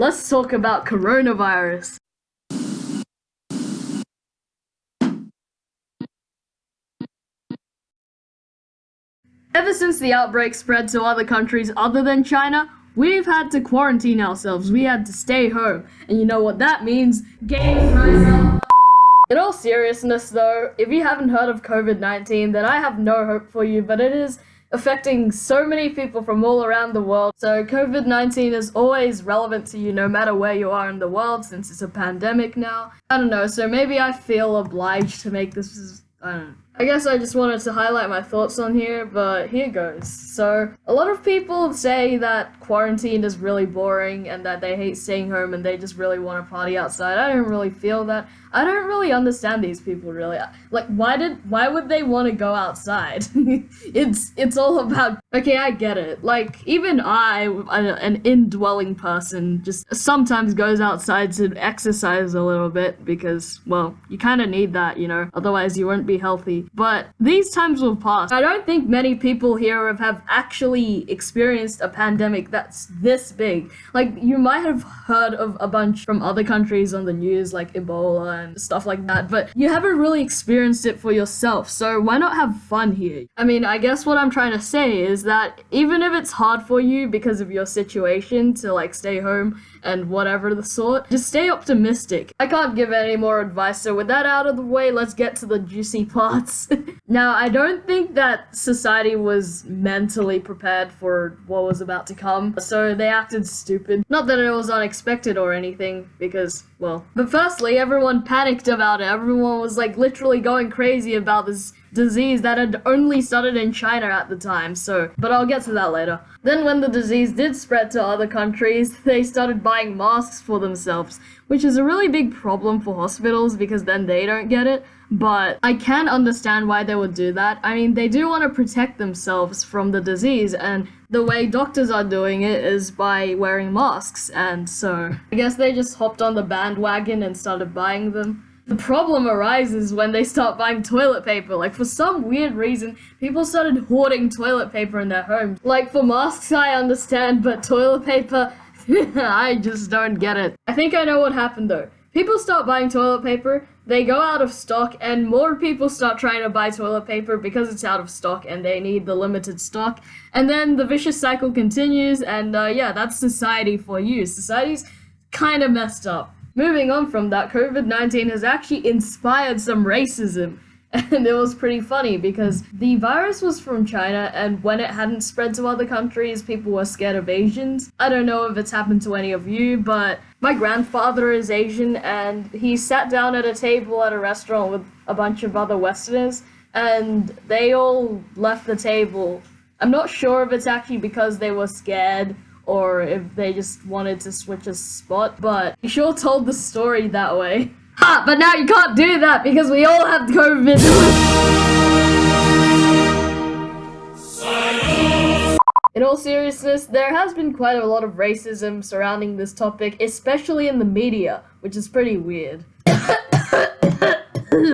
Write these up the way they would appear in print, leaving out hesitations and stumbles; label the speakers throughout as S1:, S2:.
S1: let's talk about coronavirus. Ever since the outbreak spread to other countries other than China, we've had to quarantine ourselves. We had to stay home. And you know what that means? Gamers rise up. In all seriousness though, if you haven't heard of COVID-19, then I have no hope for you, but it is affecting so many people from all around the world. So COVID-19 is always relevant to you no matter where you are in the world since it's a pandemic now. I don't know, so maybe I feel obliged to make this, I don't know. I guess I just wanted to highlight my thoughts on here, but here goes. So, a lot of people say that quarantine is really boring and that they hate staying home and they just really want to party outside. I don't really feel that. I don't really understand these people really. Like, why would they want to go outside? It's all about, okay, I get it. Like, even an indwelling person, just sometimes goes outside to exercise a little bit because, well, you kind of need that, you know, otherwise you won't be healthy. But these times will pass. I don't think many people here have actually experienced a pandemic that's this big. Like, you might have heard of a bunch from other countries on the news, like Ebola and stuff like that, but you haven't really experienced it for yourself, so why not have fun here? I mean, I guess what I'm trying to say is that even if it's hard for you because of your situation to like stay home and whatever the sort, just stay optimistic. I can't give any more advice, so with that out of the way, let's get to the juicy parts. Now, I don't think that society was mentally prepared for what was about to come, so they acted stupid. Not that it was unexpected or anything, because, well, but firstly, everyone panicked about it. Everyone was like literally going crazy about this disease that had only started in China at the time, but I'll get to that later. Then when the disease did spread to other countries, they started buying masks for themselves, which is a really big problem for hospitals because then they don't get it, but I can understand why they would do that. I mean, they do want to protect themselves from the disease, and the way doctors are doing it is by wearing masks, and so I guess they just hopped on the bandwagon and started buying them. The problem arises when they start buying toilet paper. Like, for some weird reason, people started hoarding toilet paper in their homes. Like, for masks, I understand, but toilet paper, I just don't get it. I think I know what happened, though. People start buying toilet paper, they go out of stock, and more people start trying to buy toilet paper because it's out of stock and they need the limited stock. And then the vicious cycle continues, and yeah, that's society for you. Society's kind of messed up. Moving on from that, COVID-19 has actually inspired some racism, and it was pretty funny because the virus was from China, and when it hadn't spread to other countries, people were scared of Asians. I don't know if it's happened to any of you, but my grandfather is Asian, and he sat down at a table at a restaurant with a bunch of other Westerners, and they all left the table. I'm not sure if it's actually because they were scared or if they just wanted to switch a spot, but he sure told the story that way. Ha! But now you can't do that because we all have COVID. In all seriousness, there has been quite a lot of racism surrounding this topic, especially in the media, which is pretty weird.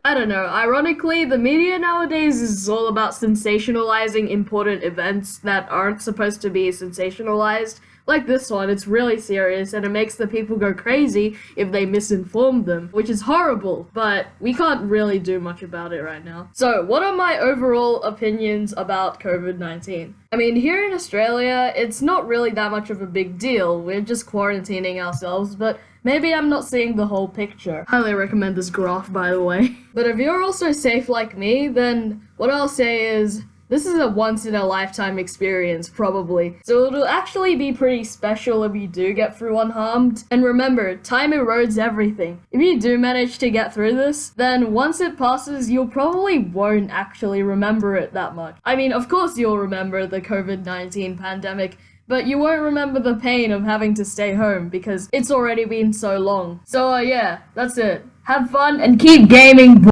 S1: I don't know, ironically, the media nowadays is all about sensationalizing important events that aren't supposed to be sensationalized. Like this one, it's really serious and it makes the people go crazy if they misinform them, which is horrible, but we can't really do much about it right now. So, what are my overall opinions about COVID-19? I mean, here in Australia, it's not really that much of a big deal. We're just quarantining ourselves, but maybe I'm not seeing the whole picture. Highly recommend this graph, by the way. But if you're also safe like me, then what I'll say is, this is a once-in-a-lifetime experience, probably. So it'll actually be pretty special if you do get through unharmed. And remember, time erodes everything. If you do manage to get through this, then once it passes, you'll probably won't actually remember it that much. I mean, of course you'll remember the COVID-19 pandemic, but you won't remember the pain of having to stay home because it's already been so long. So yeah, that's it. Have fun and keep gaming.